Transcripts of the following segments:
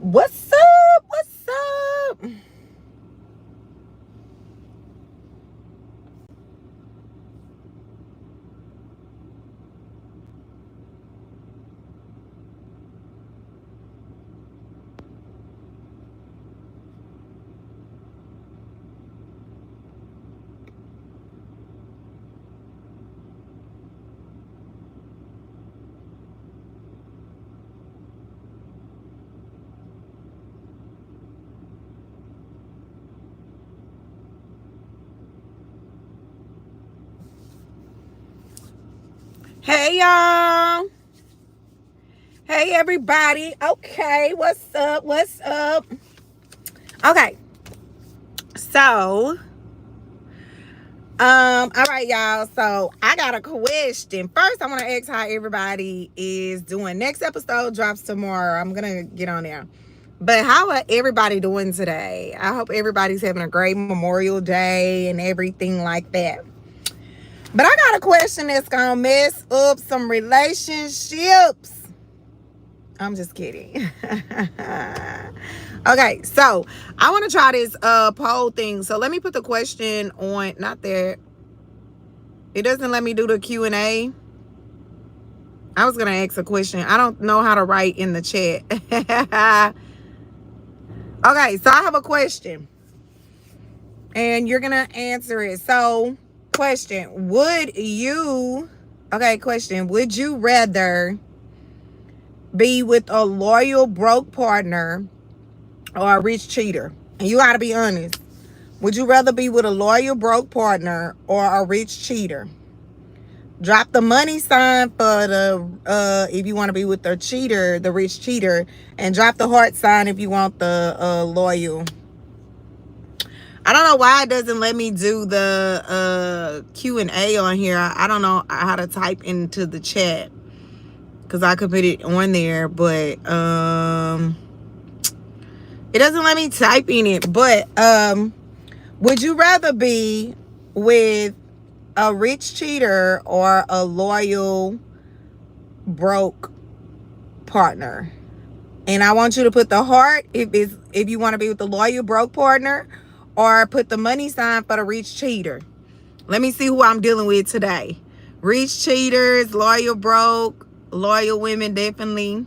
What's up? What's up? Hey, y'all. Hey, everybody. Okay, what's up? What's up? Okay, so, all right, y'all. So, I got a question. First, I want to ask how everybody is doing. Next episode drops tomorrow. I'm gonna get on there. But how are everybody doing today? I hope everybody's having a great Memorial Day and everything like that. But I got a question that's gonna mess up some relationships. I'm just kidding. Okay, so I want to try this poll thing. So let me put the question on, not there. It doesn't let me do the Q&A. I was gonna ask a question. I don't know how to write in the chat. Okay, so I have a question. And you're gonna answer it. So, question, would you rather be with a loyal broke partner or a rich cheater? And you gotta be honest. Would you rather be with a loyal broke partner or a rich cheater? Drop the money sign for the if you want to be with the cheater, the rich cheater, and drop the heart sign if you want the loyal. I don't know why it doesn't let me do the Q&A on here. I don't know how to type into the chat because I could put it on there, but it doesn't let me type in it. But would you rather be with a rich cheater or a loyal broke partner? And I want you to put the heart if you want to be with the loyal broke partner, or put the money sign for the rich cheater. Let me see who I'm dealing with today. Rich cheaters, loyal broke, loyal women, definitely.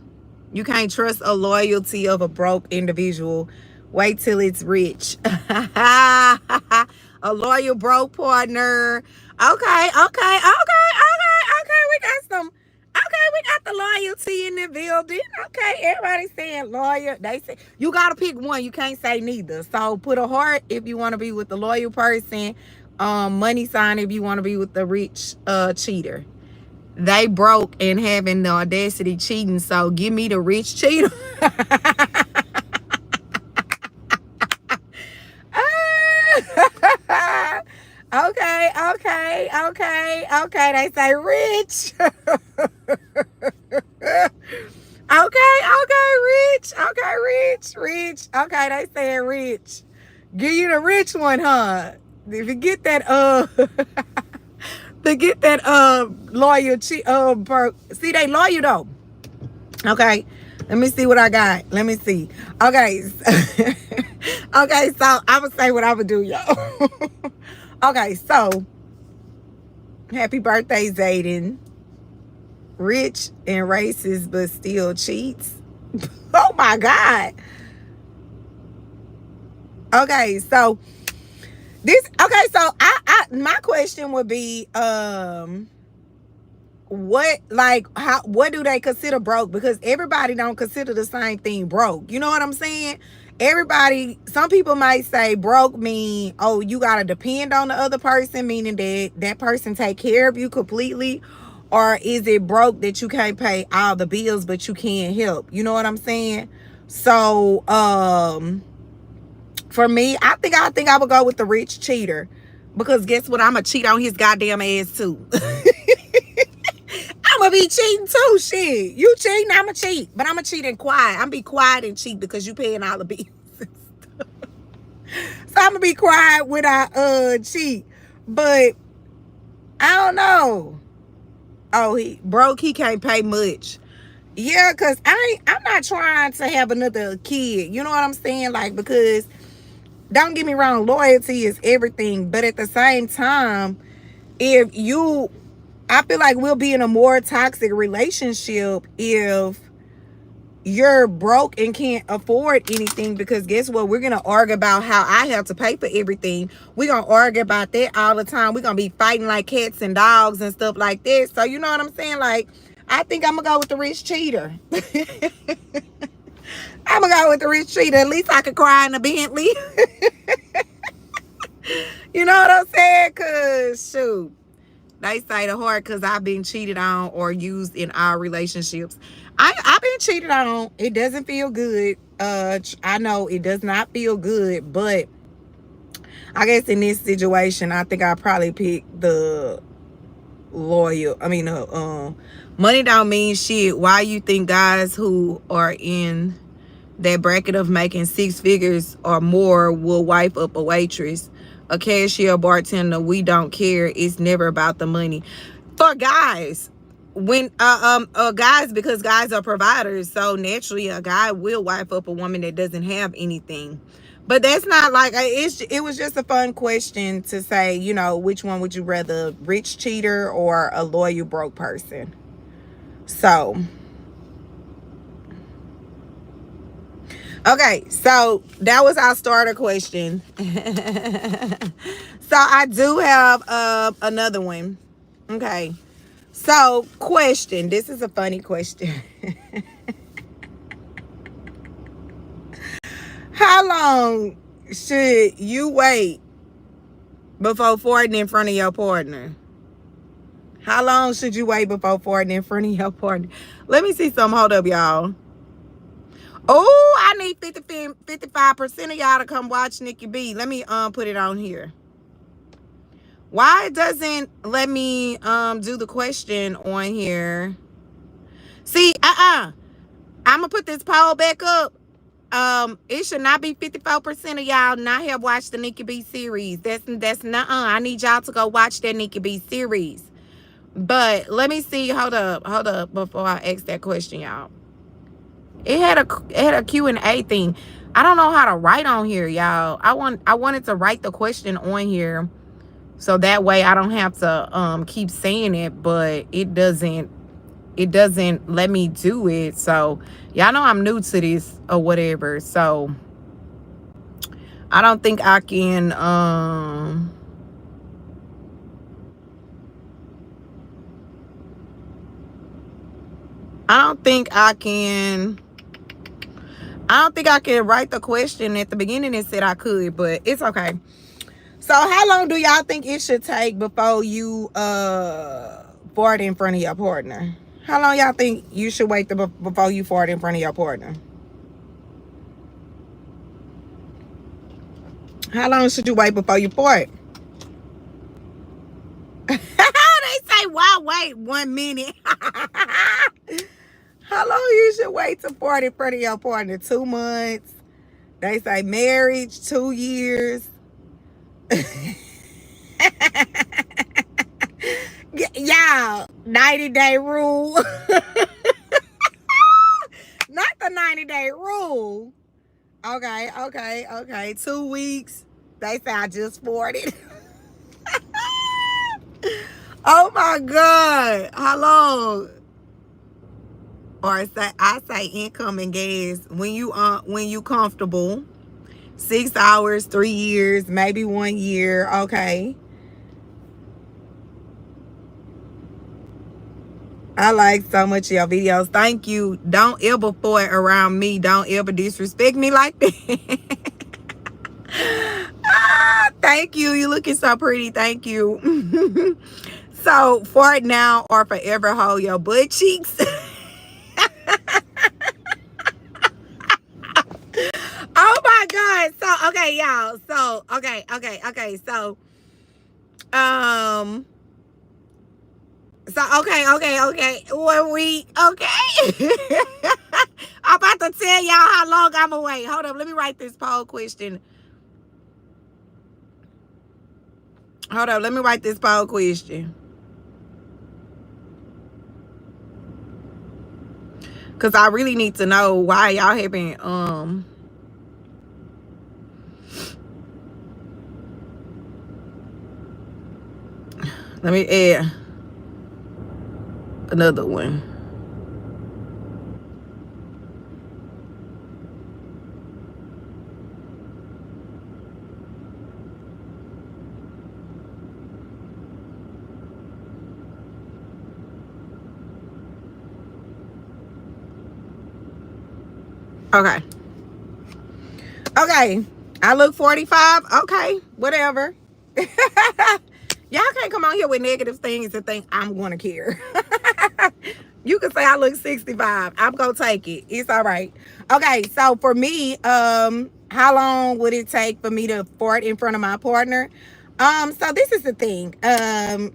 You can't trust a loyalty of a broke individual. Wait till it's rich. A loyal broke partner. Okay. We got the loyalty in the building. Okay, everybody's saying loyal. They say you gotta pick one. You can't say neither. So put a heart if you want to be with the loyal person. Money sign if you want to be with the rich cheater. They broke and having the audacity cheating. So give me the rich cheater. Okay. They say rich. Rich. Okay, they saying rich. Give you the rich one, huh? If you get that to get that loyalty see, they loyal though. Okay, let me see what I got. Let me see. Okay. Okay, so I would say what I would do, y'all. Okay, so happy birthday, Zayden. Rich and racist but still cheats. Oh my God. Okay, so I my question would be what do they consider broke? Because everybody don't consider the same thing broke. You know what I'm saying? Some people might say broke mean, oh, you gotta depend on the other person, meaning that person take care of you completely. Or is it broke that you can't pay all the bills but you can't help? You know what I'm saying? So for me, I think I would go with the rich cheater, because guess what? I'ma cheat on his goddamn ass too. I'ma be cheating too. Shit, you cheating, I'ma cheat, but I'ma cheat and quiet. I'm be quiet and cheat because you paying all the bills. So I'ma be quiet when I cheat. But I don't know. Oh, he broke. He can't pay much. Yeah, because I'm not trying to have another kid. You know what I'm saying? Like, because don't get me wrong, loyalty is everything. But at the same time, if you, I feel like we'll be in a more toxic relationship if you're broke and can't afford anything, because guess what? We're gonna argue about how I have to pay for everything. We're gonna argue about that all the time. We're gonna be fighting like cats and dogs and stuff like that. So you know what I'm saying? Like, I think I'm gonna go with the rich cheater. I'm gonna go with the rich cheater. At least I could cry in a Bentley. You know what I'm saying? Cause shoot, they say the hard because I've been cheated on or used in our relationships. I've been cheated on. It doesn't feel good. I know it does not feel good, but I guess in this situation, I think I probably pick the loyal. I mean, money don't mean shit. Why you think guys who are in that bracket of making six figures or more will wipe up a waitress, a cashier, bartender? We don't care. It's never about the money. For guys, when guys, because guys are providers, so naturally a guy will wipe up a woman that doesn't have anything. But that's not like it was just a fun question to say, you know, which one would you rather, rich cheater or a loyal broke person? So okay, so that was our starter question. So I do have another one. Okay. So, question. This is a funny question. How long should you wait before farting in front of your partner? How long should you wait before farting in front of your partner? Let me see some. Hold up, y'all. Oh, I need 55% of y'all to come watch Nikki B. Let me put it on here. Why it doesn't let me do the question on here? See, I'm gonna put this poll back up. It should not be 54% of y'all not have watched the Nikki B series. That's not. I need y'all to go watch that Nikki B series. But let me see. Hold up before I ask that question, y'all. It had a Q&A thing. I don't know how to write on here, y'all. I wanted to write the question on here, so that way I don't have to keep saying it, but it doesn't let me do it. So y'all know I'm new to this or whatever. So I don't think I can I don't think I can write the question. At the beginning it said I could, but it's okay. So how long do y'all think it should take before you fart in front of your partner? How long y'all think you should wait before you fart in front of your partner? How long should you wait before you fart? They say, why wait 1 minute? How long you should wait to fart in front of your partner? 2 months. They say marriage, 2 years. Y'all, 90-day rule. Not the 90-day rule. Okay. 2 weeks. They say I just farted. Oh my God. How long? Or I say income and gas. When you comfortable. 6 hours, 3 years, maybe 1 year. Okay. I like so much of your videos. Thank you. Don't ever fart around me. Don't ever disrespect me like that. Thank you. You looking so pretty. Thank you. So, fart now or forever hold your butt cheeks. Oh my God. So, okay, y'all. So, okay. So, okay. 1 week. Okay. I'm about to tell y'all how long I'm gonna wait. Hold up. Let me write this poll question. Hold up. Let me write this poll question. Cause I really need to know why y'all have been let me add another one. Okay. Okay. I look 45. Okay. Whatever. Y'all can't come on here with negative things and think I'm going to care. You can say I look 65. I'm going to take it. It's all right. Okay. So for me, how long would it take for me to fart in front of my partner? So this is the thing.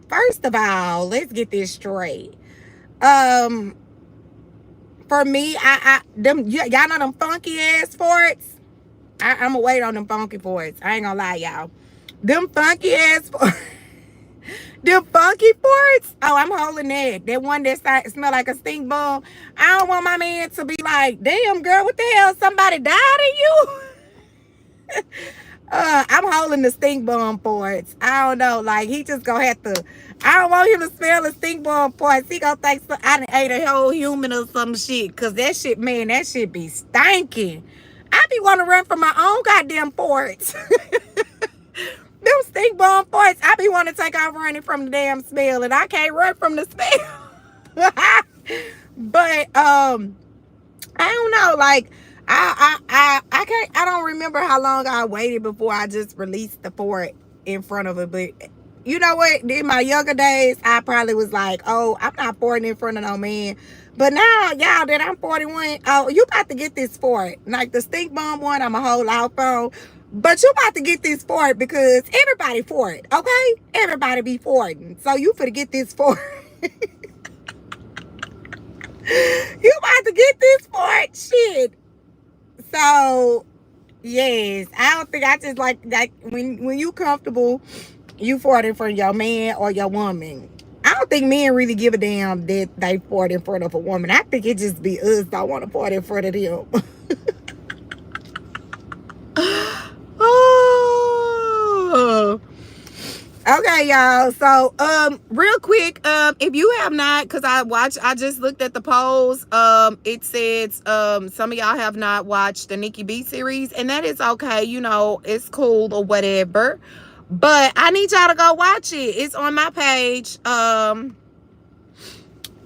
First of all, let's get this straight. For me, y'all know them funky ass farts. I'ma wait on them funky farts. I ain't gonna lie, y'all. Them funky ass farts. Them funky farts. Oh, I'm holding that. That one that smell like a stink bug. I don't want my man to be like, damn girl, what the hell? Somebody died in you? I'm holding the stink bomb farts. I don't know. Like, he just gonna have to. I don't want him to smell the stink bomb farts. He gonna think I done ate a whole human or some shit. Cause that shit, man, that shit be stinking. I be wanna run from my own goddamn farts. Them stink bomb farts, I be wanna take off running from the damn smell, and I can't run from the smell. But I don't know, like I can't. I don't remember how long I waited before I just released the fart in front of it. But you know what? In my younger days, I probably was like, "Oh, I'm not farting in front of no man." But now, y'all, that I'm 41, oh, you about to get this fart. Like the stink bomb one, I'm a whole out phone. But you about to get this fart because everybody fart, okay? Everybody be farting, so you finna get this fart. You about to get this fart, shit. So, yes, I don't think I just like when you comfortable, you fart in front of your man or your woman. I don't think men really give a damn that they fart in front of a woman. I think it just be us that want to fart in front of them. Oh. Okay, y'all. So, real quick, if you have not, because I just looked at the polls. It says some of y'all have not watched the Nikki B series, and that is okay. You know, it's cool or whatever. But I need y'all to go watch it. It's on my page.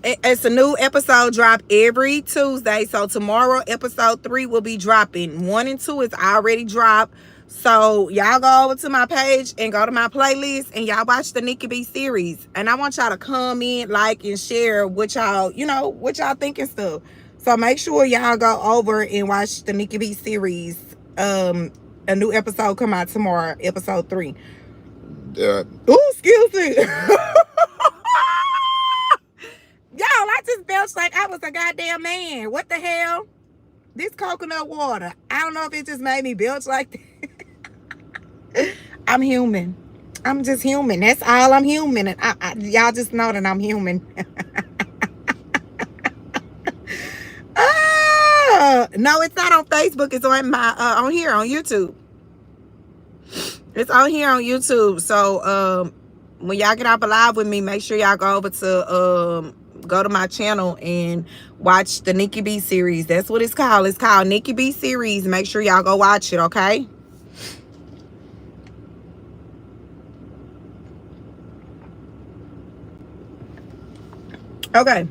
It's a new episode drop every Tuesday. So tomorrow, episode 3 will be dropping. 1 and 2 is already dropped. So y'all go over to my page and go to my playlist and y'all watch the Nikki B series. And I want y'all to comment, like, and share what y'all, you know, what y'all think and stuff. So make sure y'all go over and watch the Nikki B series. A new episode come out tomorrow, episode 3. Oh, excuse me. Y'all, I just belched like I was a goddamn man. What the hell? This coconut water. I don't know if it just made me belch like that. I'm human. I'm just human. That's all. I'm human. And y'all just know that I'm human. No, it's not on Facebook. It's on my on here on YouTube. It's on here on YouTube. So when y'all get up alive with me, make sure y'all go over to go to my channel and watch the Nikki B series. That's what it's called. It's called Nikki B series. Make sure y'all go watch it, okay? Okay.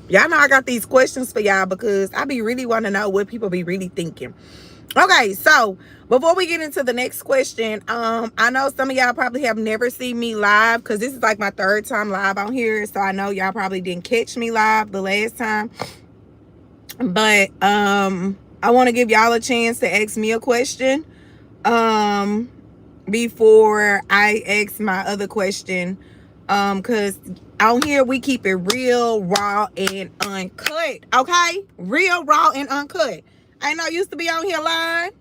Y'all know I got these questions for y'all because I be really want to know what people be really thinking. Okay, so before we get into the next question, I know some of y'all probably have never seen me live because this is like my 3rd time live on here. So I know y'all probably didn't catch me live the last time. But I want to give y'all a chance to ask me a question before I ask my other question. Because on here we keep it real, raw, and uncut. Okay? Real, raw, and uncut. I know I used to be on here lying.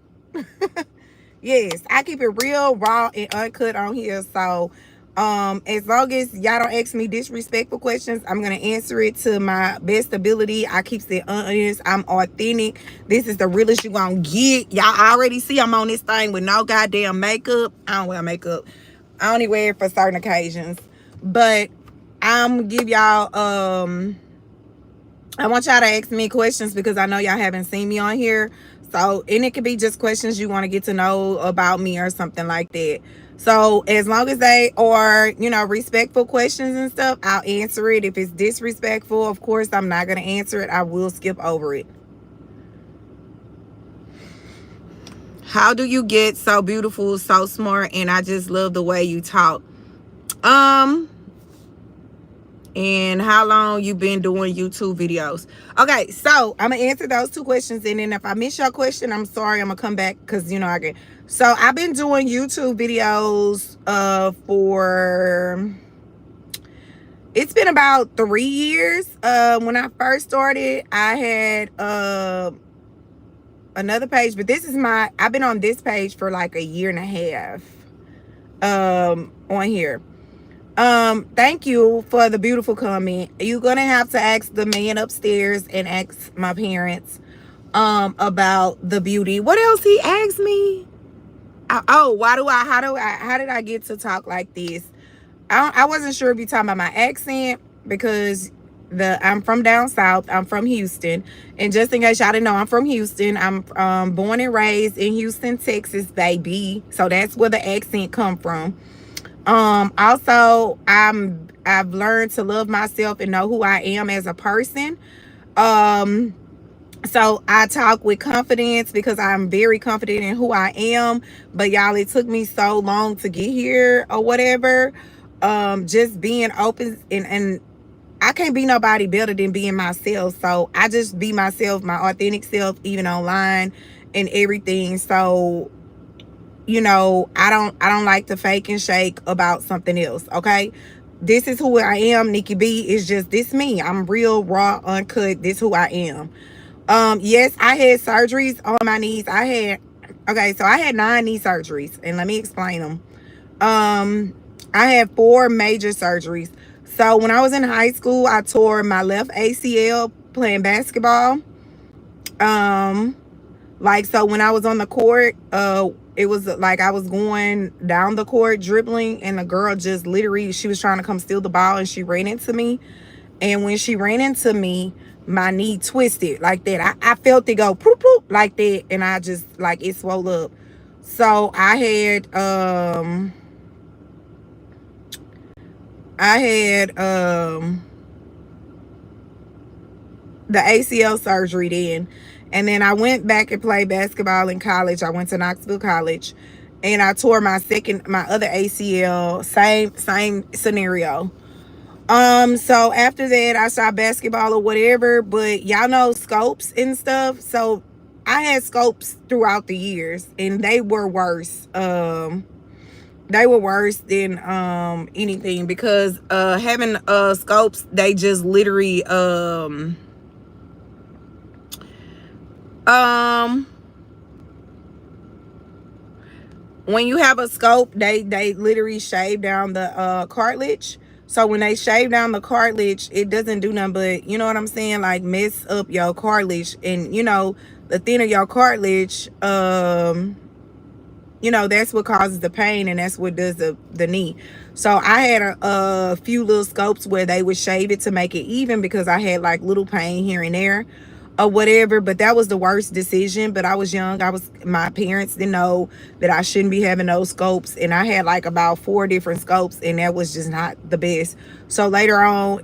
Yes, I keep it real, raw, and uncut on here. So As long as y'all don't ask me disrespectful questions, I'm gonna answer it to my best ability. I keep it honest. I'm authentic. This is the realest you gonna get. Y'all already see I'm on this thing with no goddamn makeup. I don't wear makeup. I only wear it for certain occasions. But I'm gonna give y'all I want y'all to ask me questions because I know y'all haven't seen me on here. So, and it could be just questions you want to get to know about me or something like that. So, as long as they are, you know, respectful questions and stuff, I'll answer it. If it's disrespectful, of course, I'm not going to answer it. I will skip over it. How do you get so beautiful, so smart, and I just love the way you talk? And how long you been doing YouTube videos? Okay, so I'm gonna answer those two questions, and then if I miss your question, I'm sorry. I'm gonna come back because you know I get. So I've been doing YouTube videos for, it's been about 3 years. When I first started, I had another page, but this is I've been on this page for like a year and a half on here. Thank you for the beautiful comment. You're gonna have to ask the man upstairs and ask my parents about the beauty. What else he asked me? Oh, how did I get to talk like this? I wasn't sure if you're talking about my accent because I'm from down south. I'm from Houston, and just in case y'all didn't know, I'm from Houston. I'm born and raised in Houston, Texas, baby. So that's where the accent come from. Also, I've learned to love myself and know who I am as a person. So I talk with confidence because I'm very confident in who I am. But y'all, it took me so long to get here or whatever. Just being open, and I can't be nobody better than being myself. So I just be myself, my authentic self, even online and everything. So, you know, I don't like to fake and shake about something else. Okay, this is who I am. Nikki B is just this me. I'm real, raw, uncut. This who I am. Yes, I had surgeries on my knees. So I had 9 knee surgeries, and let me explain them. I had 4 major surgeries. So when I was in high school, I tore my left ACL playing basketball. So when I was on the court, it was like I was going down the court dribbling, and the girl just literally, she was trying to come steal the ball, and she ran into me. And when she ran into me, my knee twisted like that. I felt it go poop poop like that, and I just like it swelled up. So I had the ACL surgery then. And then I went back and played basketball in college. I went to Knoxville College, and I tore my other ACL. Same scenario. So after that, I shot basketball or whatever, but y'all know scopes and stuff. So I had scopes throughout the years, and they were worse. They were worse than anything because having scopes, they just literally when you have a scope, they literally shave down the cartilage. So when they shave down the cartilage, it doesn't do nothing but, you know what I'm saying, like mess up your cartilage. And you know, the thinner your cartilage, you know, that's what causes the pain, and that's what does the knee. So I had a few little scopes where they would shave it to make it even because I had like little pain here and there or whatever. But that was the worst decision. But I was young. My parents didn't know that I shouldn't be having those scopes, and I had like about 4 different scopes, and that was just not the best. So later on,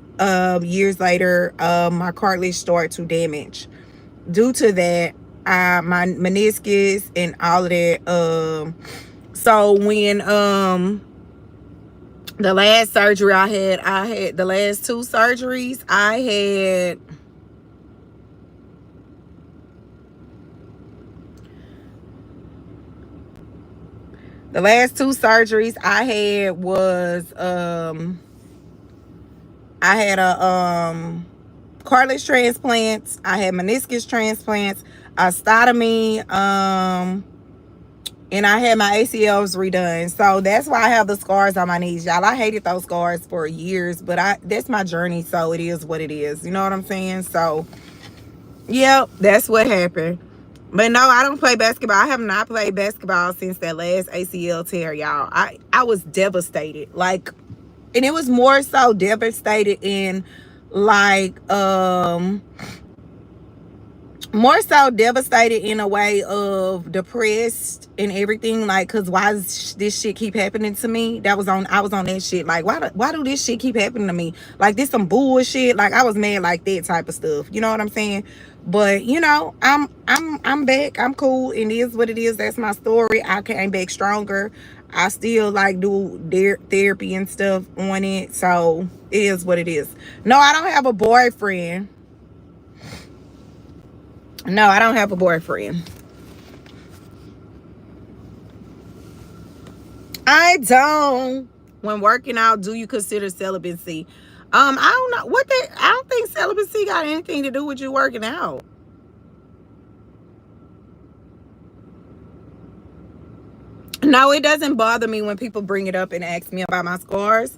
years later, my cartilage started to damage. Due to that, my meniscus and all of that. So when the last surgery I had the last 2 surgeries. The last 2 surgeries I had was I had a cartilage transplants, I had meniscus transplants, osteotomy, and I had my ACLs redone. So that's why I have the scars on my knees, y'all. I hated those scars for years, but that's my journey, so it is what it is. You know what I'm saying? So, yep, that's what happened. But no, I don't play basketball. I have not played basketball since that last ACL tear, y'all. I was devastated. Like, and it was more so devastated in like more so devastated in a way of depressed and everything, like, because why does this shit keep happening to me? I was on that shit, like, why do this shit keep happening to me? Like, this some bullshit. Like, I was mad, like that type of stuff, you know what I'm saying? But you know, I'm back. I'm cool. It is what it is. That's my story. I came back stronger. I still like do therapy and stuff on it, so it is what it is. No, I don't have a boyfriend. No, I don't have a boyfriend. I don't. When working out, do you consider celibacy? I don't know I don't think celibacy got anything to do with you working out. No, it doesn't bother me when people bring it up and ask me about my scars.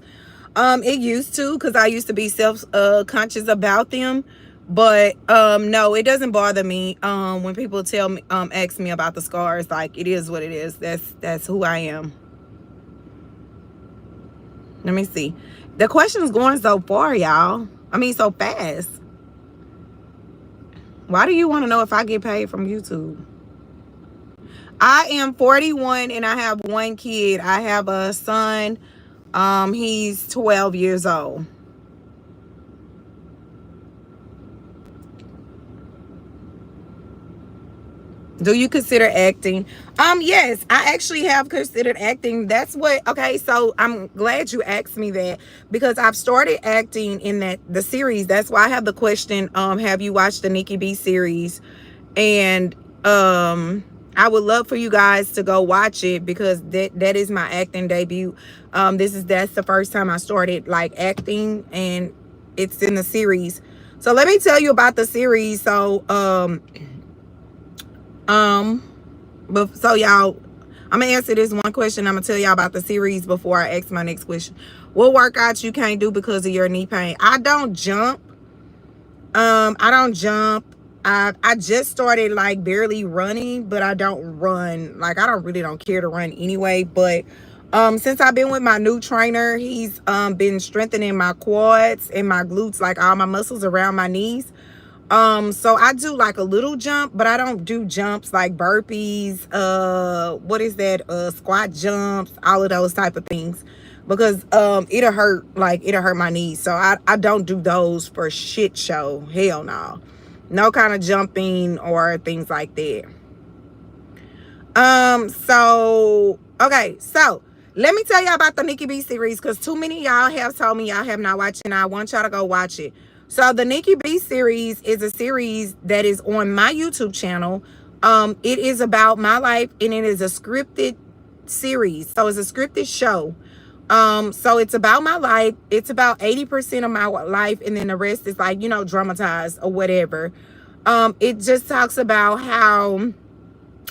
It used to, because I used to be self conscious about them. But no, it doesn't bother me when people tell me ask me about the scars. Like, it is what it is. That's who I am. Let me see. The question is going so far, y'all. I mean, so fast. Why do you want to know if I get paid from YouTube? I am 41 and I have one kid. I have a son. He's 12 years old. Do you consider acting? Yes, I actually have considered acting. That's what, okay, so I'm glad you asked me that, because I've started acting in the series. That's why I have the question, have you watched the Nikki B series? And I would love for you guys to go watch it, because that is my acting debut. That's the first time I started like acting, and it's in the series. So let me tell you about the series. So but so y'all, I'm gonna answer this one question. I'm gonna tell y'all about the series before I ask my next question. What workouts you can't do because of your knee pain? I don't jump. I don't jump. I just started like barely running, but I don't run. Like, I don't care to run anyway. But since I've been with my new trainer, he's been strengthening my quads and my glutes, like all my muscles around my knees. So I do like a little jump, but I don't do jumps like burpees, what is that, squat jumps, all of those type of things, because it'll hurt my knees. So I don't do those for shit show. Hell no. No kind of jumping or things like that. So okay, so let me tell y'all about the Nikki B series, because too many y'all have told me y'all have not watched it, and I want y'all to go watch it. So the Nikki B series is a series that is on my YouTube channel. It is about my life, and it is a scripted series. So it's a scripted show. So it's about my life. It's about 80% of my life, and then the rest is like, dramatized or whatever. It just talks about how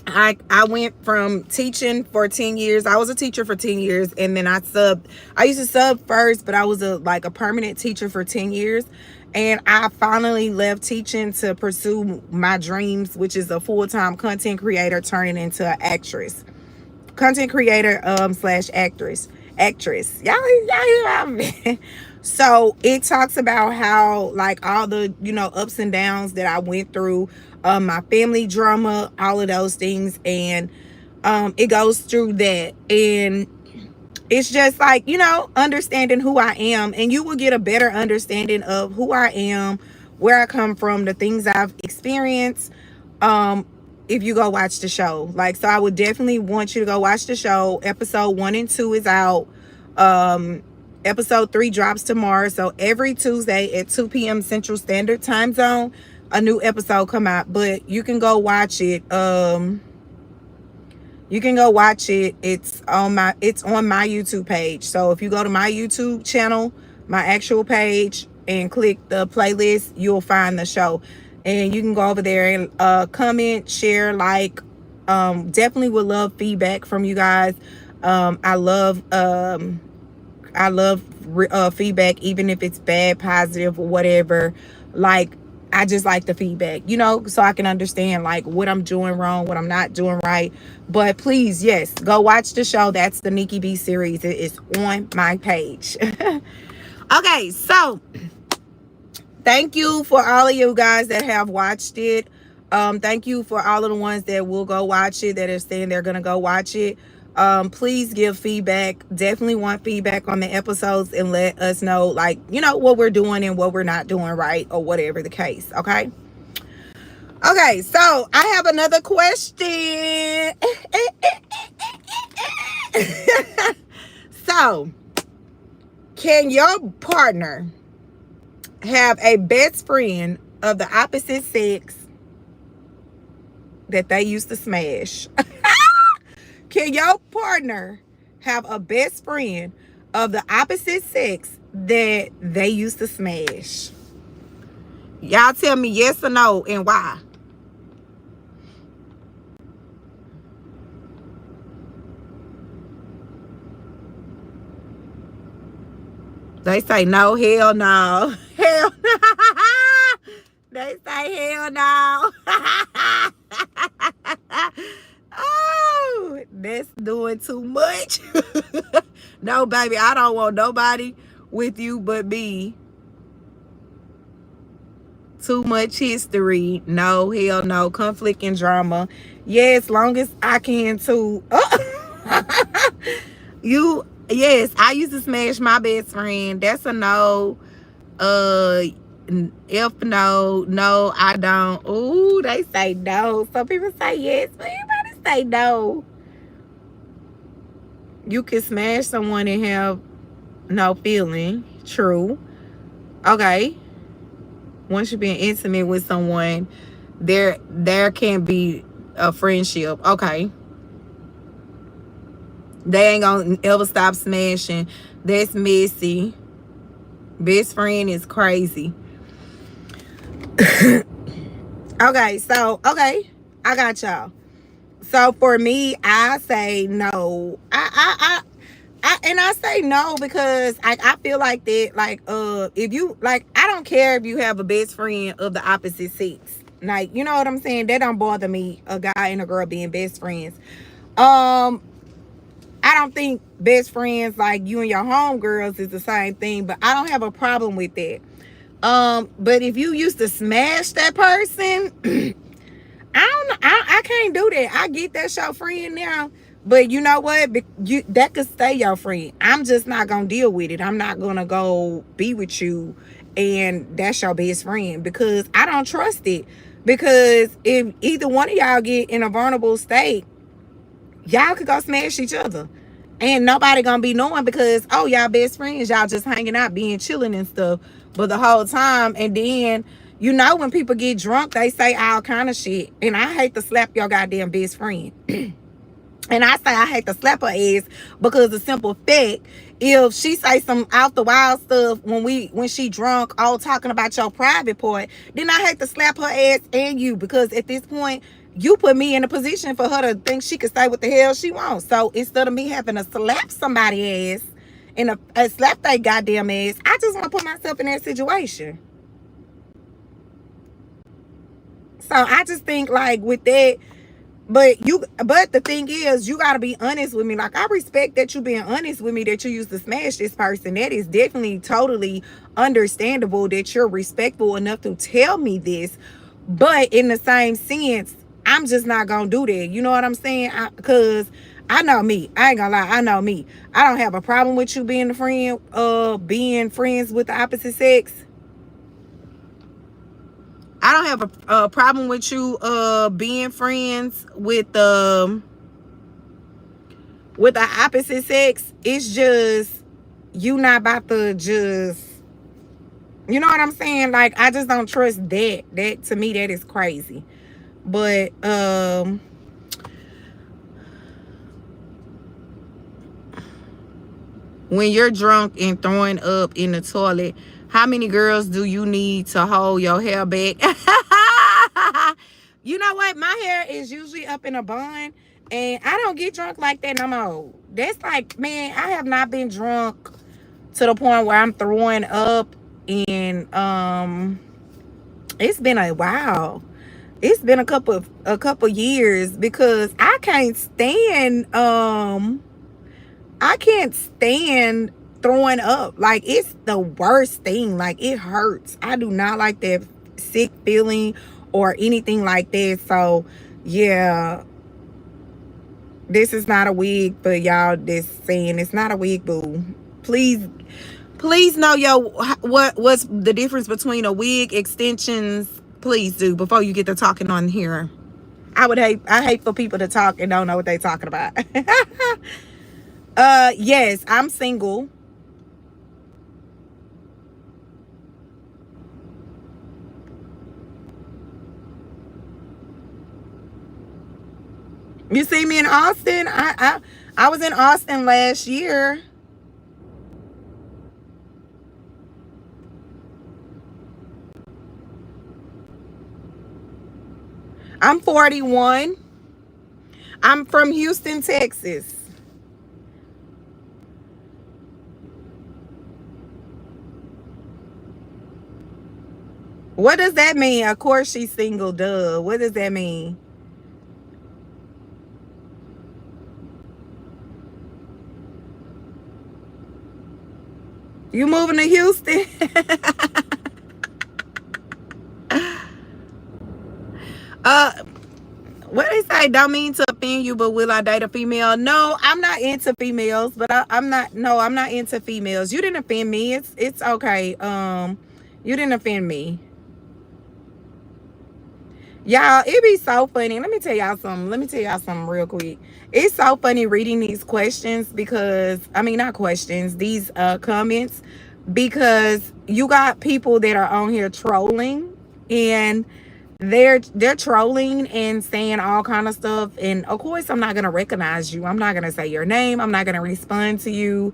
I went from teaching for 10 years. I was a teacher for 10 years, and then I used to sub first, but I was a permanent teacher for 10 years. And I finally left teaching to pursue my dreams, which is a full-time content creator turning into an actress. Content creator slash actress. Y'all hear what I'm So it talks about how, like, all the, ups and downs that I went through, my family drama, all of those things. And it goes through that. And it's just like, understanding who I am, and you will get a better understanding of who I am, where I come from, the things I've experienced, if you go watch the show. Like, so I would definitely want you to go watch the show. Episode 1 and 2 is out. Episode 3 drops tomorrow. So every Tuesday at 2 p.m. Central Standard Time Zone, a new episode come out. But you can go watch it. You can go watch it. It's on my YouTube page. So if you go to my YouTube channel, my actual page, and click the playlist, you'll find the show. And you can go over there and comment, share, like, Definitely would love feedback from you guys. I love feedback, even if it's bad, positive, or whatever. Like, I just like the feedback, you know, so I can understand like what I'm doing wrong, what I'm not doing right. But please, yes, go watch the show. That's the Nikki B series. It is on my page. Okay, so thank you for all of you guys that have watched it. Thank you for all of the ones that will go watch it, that are saying they're gonna go watch it. Please give feedback. Definitely want feedback on the episodes, and let us know, like, you know, what we're doing and what we're not doing right, or whatever the case. Okay. Okay, so I have another question. So, can your partner have a best friend of the opposite sex that they used to smash? Can your partner have a best friend of the opposite sex that they used to smash? Y'all tell me yes or no, and why. They say no, hell no. Hell no. They say hell no. Oh, that's doing too much. No, baby, I don't want nobody with you but me. Too much history. No, hell no. Conflict and drama. Yeah, as long as I can too. Yes, I used to smash my best friend. That's a no. If no, I don't. Ooh, they say no. Some people say yes, but everybody say no. You can smash someone and have no feeling. True. Okay. Once you're being intimate with someone, there can be a friendship. Okay. They ain't gonna ever stop smashing. That's messy. Best friend is crazy. Okay, so I got y'all. So for me, I say no. I say no because I feel like that, like, if you, like, I don't care if you have a best friend of the opposite sex. Like, you know what I'm saying? That don't bother me, a guy and a girl being best friends. I don't think best friends like you and your homegirls is the same thing, but I don't have a problem with that. But if you used to smash that person, I don't know. I can't do that. I get that's your friend now, but you know what? That could stay your friend. I'm just not gonna deal with it. I'm not gonna go be with you, and that's your best friend, because I don't trust it. Because if either one of y'all get in a vulnerable state, y'all could go smash each other, and nobody gonna be knowing, because, oh, y'all best friends, y'all just hanging out, being chilling and stuff, but the whole time. And then, you know, when people get drunk, they say all kind of shit, and I hate to slap your goddamn best friend. And I say I hate to slap her ass because the simple fact, if she say some out the wild stuff when she drunk, all talking about your private part, then I hate to slap her ass and you, because at this point, you put me in a position for her to think she could say what the hell she wants. So instead of me having to slap somebody ass and a slap that goddamn ass, I just want to put myself in that situation. So I just think, like, with that, but the thing is, you got to be honest with me. Like, I respect that you being honest with me, that you used to smash this person. That is definitely totally understandable, that you're respectful enough to tell me this. But in the same sense, I'm just not gonna do that. You know what I'm saying? Because I know me. I ain't gonna lie. I know me. I don't have a problem with you being a friend, being friends with the opposite sex. I don't have a problem with you being friends with the opposite sex. It's just, you not about to just, you know what I'm saying? Like, I just don't trust that. That, to me, that is crazy. But when you're drunk and throwing up in the toilet, how many girls do you need to hold your hair back? You know what? My hair is usually up in a bun, and I don't get drunk like that no more. That's like, man, I have not been drunk to the point where I'm throwing up, and it's been a while. It's been a couple years, because I can't stand throwing up. Like, it's the worst thing. Like, it hurts. I do not like that sick feeling or anything like that. So yeah, this is not a wig for y'all that's saying it's not a wig, boo. Please know, what's the difference between a wig, extensions. Please do, before you get to talking on here. I hate for people to talk and don't know what they talking about. Yes, I'm single. You see me in Austin? I was in Austin last year. I'm 41. I'm from Houston, Texas. What does that mean? Of course she's single, duh. What does that mean? You moving to Houston? uh what they say, don't mean to offend you, but will I date a female? No, I'm not into females, but I'm not into females. You didn't offend me. It's okay. You didn't offend me. Y'all, it be so funny. Let me tell y'all something. Let me tell y'all something real quick. It's so funny reading these questions, because I mean, not questions, these comments, because you got people that are on here trolling, and they're trolling and saying all kind of stuff, and of course I'm not gonna recognize you. I'm not gonna say your name. I'm not gonna respond to you.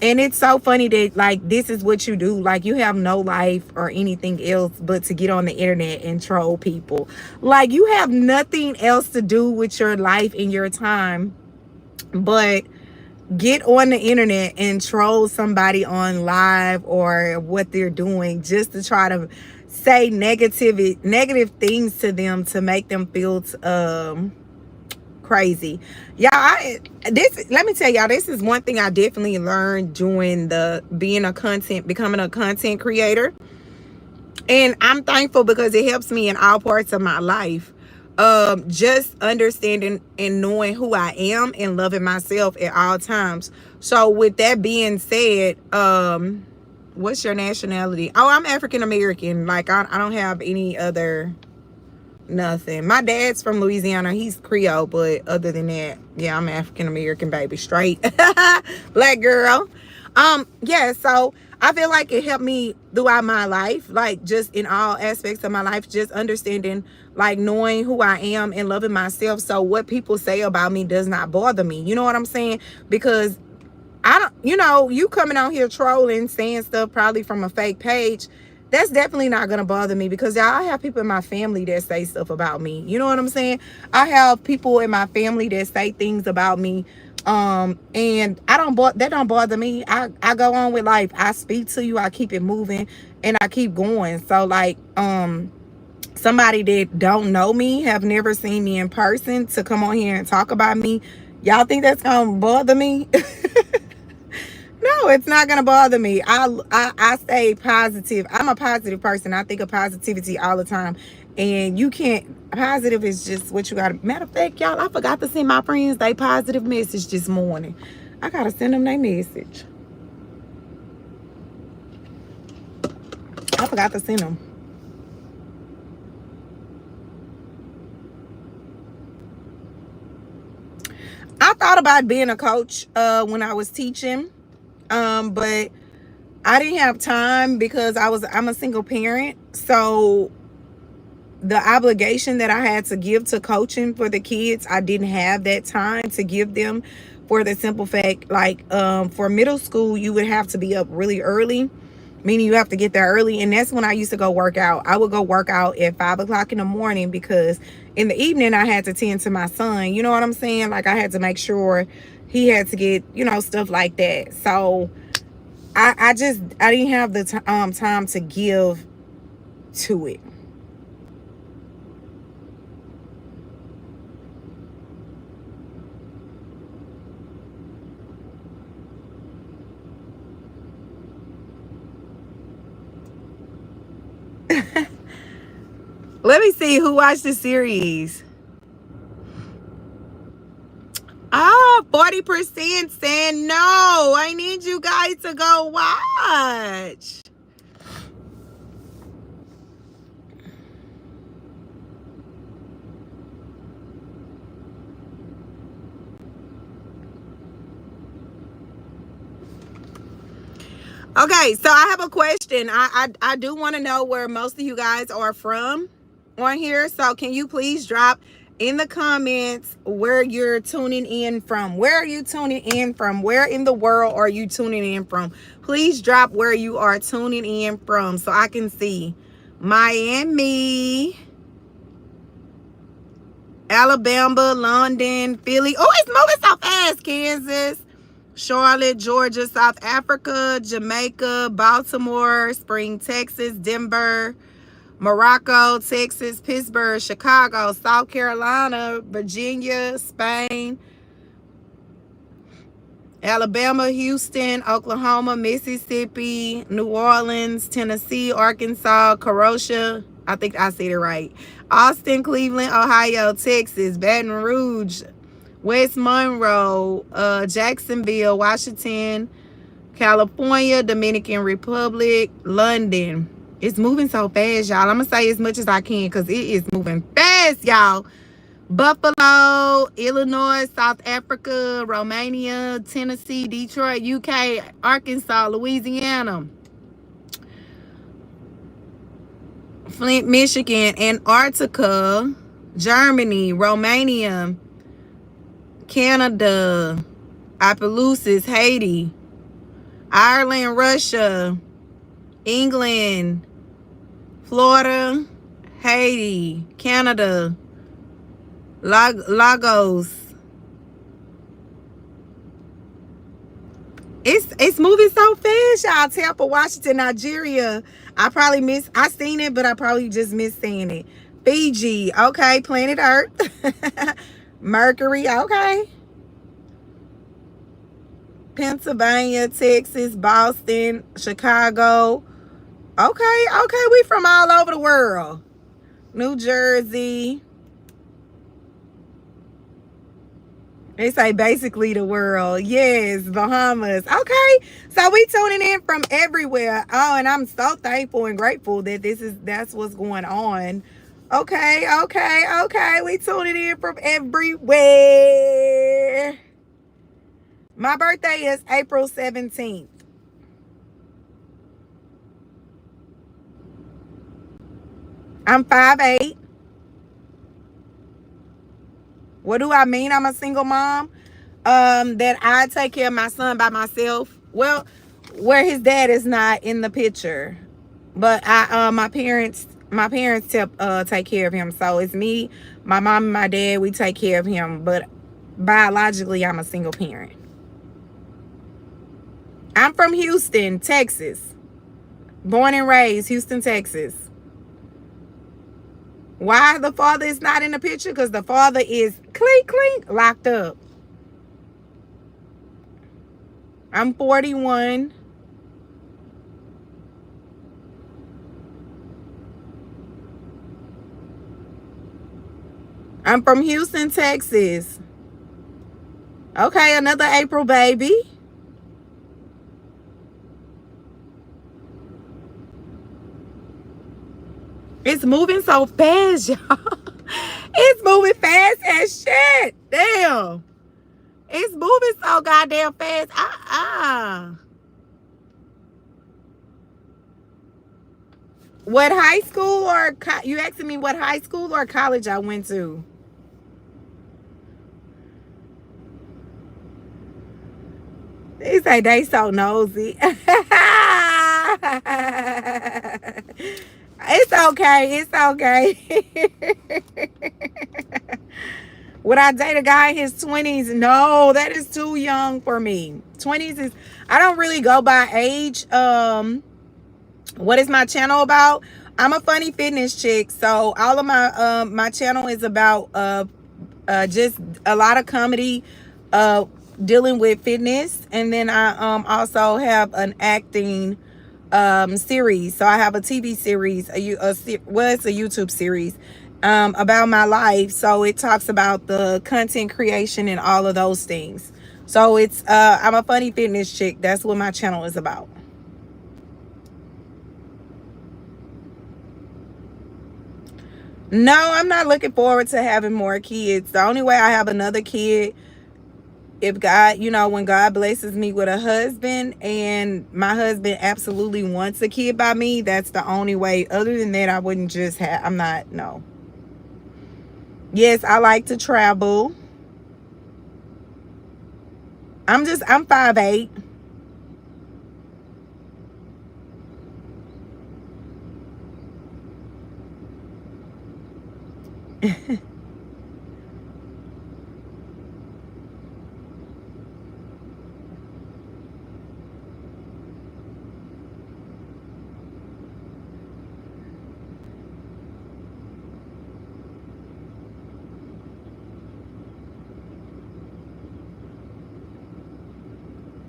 And it's so funny that, like, this is what you do. Like, you have no life or anything else but to get on the internet and troll people. Like, you have nothing else to do with your life and your time but get on the internet and troll somebody on live or what they're doing, just to try to say negative things to them to make them feel crazy. Y'all, let me tell y'all, this is one thing I definitely learned doing becoming a content creator. And I'm thankful, because it helps me in all parts of my life. Just understanding and knowing who I am and loving myself at all times. So with that being said, what's your nationality? Oh, I'm African American. Like, I don't have any other nothing. My dad's from Louisiana. He's Creole, but other than that, yeah, I'm African American, baby, straight. Black girl. Yeah, so I feel like it helped me throughout my life, like, just in all aspects of my life, just understanding, like, knowing who I am and loving myself. So what people say about me does not bother me. You know what I'm saying? Because I don't, you coming out here trolling, saying stuff probably from a fake page, that's definitely not gonna bother me, because y'all, I have people in my family that say stuff about me. You know what I'm saying? I have people in my family that say things about me, and that don't bother me. I go on with life. I speak to you, I keep it moving, and I keep going. So, like, somebody that don't know me, have never seen me in person, to come on here and talk about me, y'all think that's gonna bother me? No, it's not gonna bother me. I stay positive. I'm a positive person. I think of positivity all the time. And you can't, positive is just what you gotta. Matter of fact, y'all, I forgot to send my friends they positive message this morning. I gotta send them their message. I forgot to send them. I thought about being a coach when I was teaching. But I didn't have time, because I'm a single parent. So the obligation that I had to give to coaching for the kids, I didn't have that time to give them, for the simple fact, like, for middle school, you would have to be up really early, meaning you have to get there early. And that's when I used to go work out. I would go work out at 5 o'clock in the morning because in the evening I had to tend to my son. You know what I'm saying? Like, I had to make sure he had to get, you know, stuff like that. So I didn't have the time to give to it. Let me see who watched the series. 40% saying no. I need you guys to go watch. Okay, so I have a question. I do want to know where most of you guys are from on here. So can you please drop in the comments where you're tuning in from? Where are you tuning in from? Where in the world are you tuning in from? Please drop where you are tuning in from so I can see. Miami, Alabama, London, Philly. Oh, it's moving so fast. Kansas, Charlotte, Georgia, South Africa, Jamaica, Baltimore, Spring, Texas, Denver, Morocco, Texas, Pittsburgh, Chicago, South Carolina, Virginia, Spain, Alabama, Houston, Oklahoma, Mississippi, New Orleans, Tennessee, Arkansas, Kenosha, I think I said it right, Austin, Cleveland, Ohio, Texas, Baton Rouge, West Monroe, Jacksonville, Washington, California, Dominican Republic, London. It's moving so fast, y'all. I'm going to say as much as I can because it is moving fast, y'all. Buffalo, Illinois, South Africa, Romania, Tennessee, Detroit, UK, Arkansas, Louisiana, Flint, Michigan, Antarctica, Germany, Romania, Canada, Opelousas, Haiti, Ireland, Russia, England, Florida, Haiti, Canada, Lagos. It's moving so fast, y'all. Tampa, Washington, Nigeria. I seen it, but I probably just missed seeing it. Fiji, okay. Planet Earth. Mercury, okay. Pennsylvania, Texas, Boston, Chicago. Okay, we from all over the world. New Jersey. They say basically the world. Yes, Bahamas. Okay, so we tuning in from everywhere. Oh, and I'm so thankful and grateful that that's what's going on. Okay. We tuning in from everywhere. My birthday is April 17th. I'm 5'8". What do I mean? I'm a single mom. That I take care of my son by myself. Well, where his dad is not in the picture, but my parents take care of him. So it's me, my mom, and my dad. We take care of him, but biologically, I'm a single parent. I'm from Houston, Texas. Born and raised, Houston, Texas. Why the father is not in the picture? Because the father is clink, locked up. I'm 41. I'm from Houston, Texas. Okay, another April baby. It's moving so fast, y'all. It's moving fast as shit. Damn. It's moving so goddamn fast. What high school or you asking me what high school or college I went to? They say they so nosy. It's okay. It's okay. Would I date a guy in his 20s? No, that is too young for me. 20s is, I don't really go by age. What is my channel about? I'm a funny fitness chick, so all of my channel is about just a lot of comedy, dealing with fitness, and then I also have an acting series. So I have a TV series, it's a YouTube series about my life. So it talks about the content creation and all of those things. So it's I'm a funny fitness chick. That's what my channel is about. No, I'm not looking forward to having more kids. The only way I have another kid, if God, when God blesses me with a husband and my husband absolutely wants a kid by me, that's the only way. Other than that, I wouldn't just have, I'm not, no. Yes, I like to travel. I'm 5'8".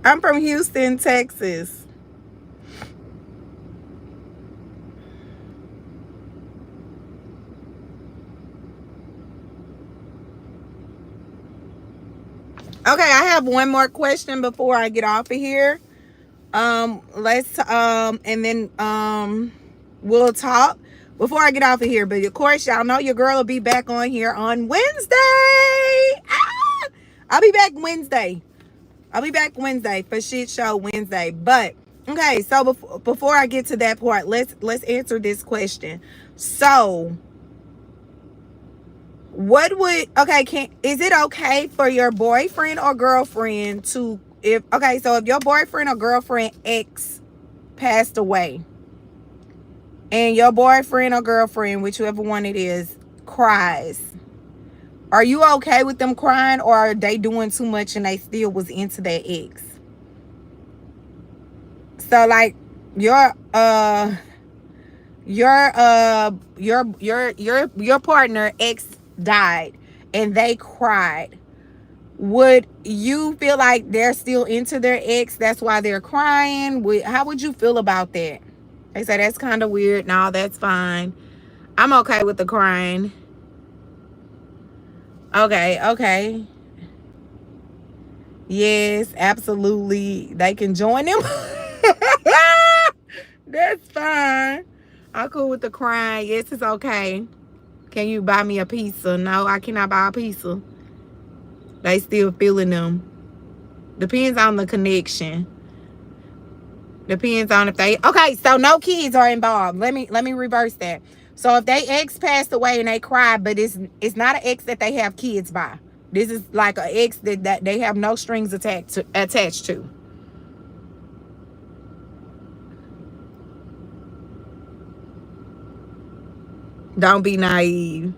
I'm from Houston, Texas. Okay, I have one more question before I get off of here. Let's and then we'll talk before I get off of here. But of course, y'all know your girl will be back on here on Wednesday. I'll be back Wednesday. I'll be back Wednesday for Shit Show Wednesday. But okay, so before I get to that part, let's answer this question. So what would, okay, is it okay for your boyfriend or girlfriend to, if your boyfriend or girlfriend ex passed away and your boyfriend or girlfriend, whichever one it is, cries, are you okay with them crying, or are they doing too much and they still was into their ex? So like your partner ex died and they cried, would you feel like they're still into their ex, that's why they're crying? How would you feel about that? They say that's kind of weird. No, that's fine. I'm okay with the crying. Okay. Yes, absolutely, they can join them. That's fine. I'm cool with the crying. Yes, it's okay. Can you buy me a pizza? No, I cannot buy a pizza. They still feeling them. Depends on the connection. Depends on if they, okay, so no kids are involved. Let me reverse that. So if they ex passed away and they cried, but it's not an ex that they have kids by. This is like an ex that they have no strings attached to. Don't be naive.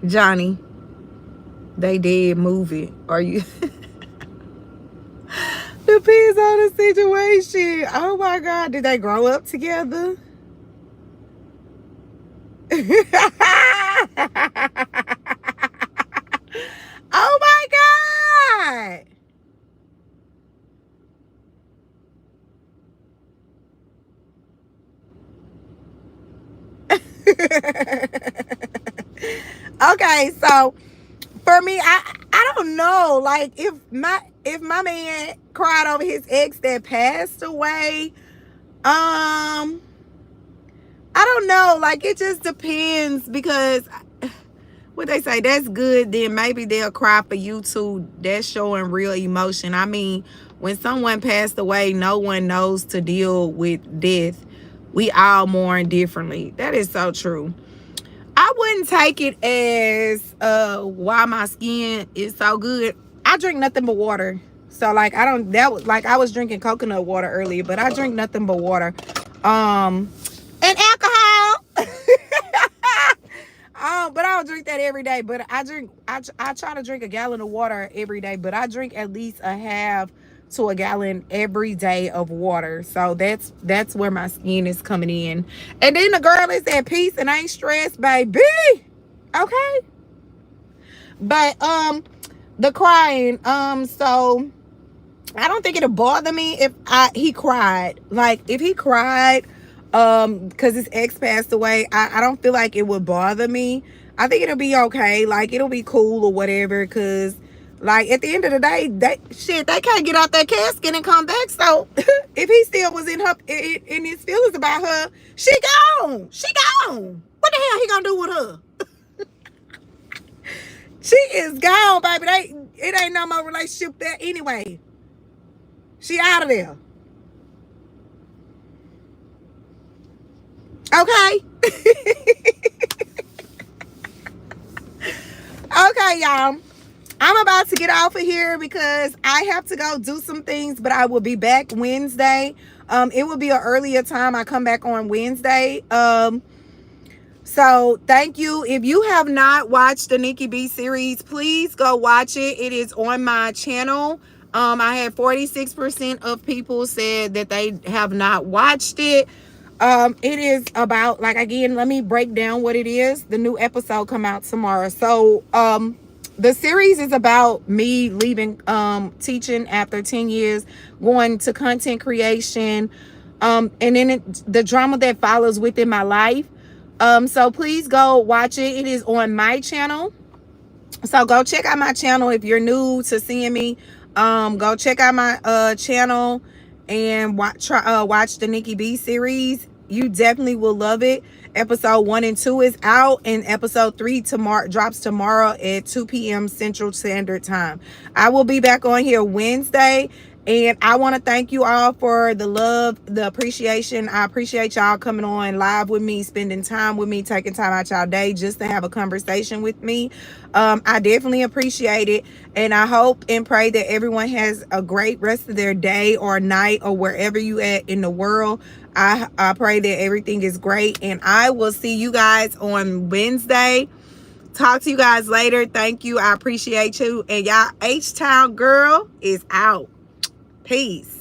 Johnny, they did move it. Are you? Depends on the situation. Oh my God, did they grow up together? Oh my God. Okay, so for me, I don't know. Like if my man cried over his ex that passed away, I don't know. Like it just depends, because what they say, that's good, then maybe they'll cry for you too. That's showing real emotion. I mean, when someone passed away, no one knows to deal with death. We all mourn differently. That is so true. I wouldn't take it as why my skin is so good. I drink nothing but water. So like I was drinking coconut water earlier, but I drink nothing but water. And don't drink that every day, but I try to drink a gallon of water every day, but I drink at least a half to a gallon every day of water. So that's where my skin is coming in. And then the girl is at peace and ain't stressed, baby. Okay. But the crying, so I don't think it'll bother me if he cried. Like if he cried because his ex passed away, I don't feel like it would bother me. I think it'll be okay. Like it'll be cool or whatever, because like at the end of the day, they can't get out that casket and come back. So if he still was in his feelings about her, she gone. What the hell he gonna do with her? She is gone, baby. It ain't no more relationship there anyway. She out of there. Okay. Okay, y'all. I'm about to get off of here because I have to go do some things, but I will be back Wednesday. It will be an earlier time. I come back on Wednesday. So thank you. If you have not watched the Nikki B series, please go watch it. It is on my channel. I had 46% of people said that they have not watched it. It is about, like, again, let me break down what it is. The new episode come out tomorrow. So the series is about me leaving teaching after 10 years, going to content creation, and then the drama that follows within my life. So please go watch it. It is on my channel. So go check out my channel. If you're new to seeing me, go check out my channel and watch the Nikki B series. You definitely will love it. Episode 1 and 2 is out, and episode 3 drops tomorrow at 2 p.m. Central Standard Time. I will be back on here Wednesday, and I want to thank you all for the love, the appreciation. I appreciate y'all coming on live with me, spending time with me, taking time out y'all day just to have a conversation with me. I definitely appreciate it, and I hope and pray that everyone has a great rest of their day or night or wherever you at in the world. I pray that everything is great, and I will see you guys on Wednesday. Talk to you guys later. Thank you. I appreciate you. And y'all, H-Town girl is out. Peace.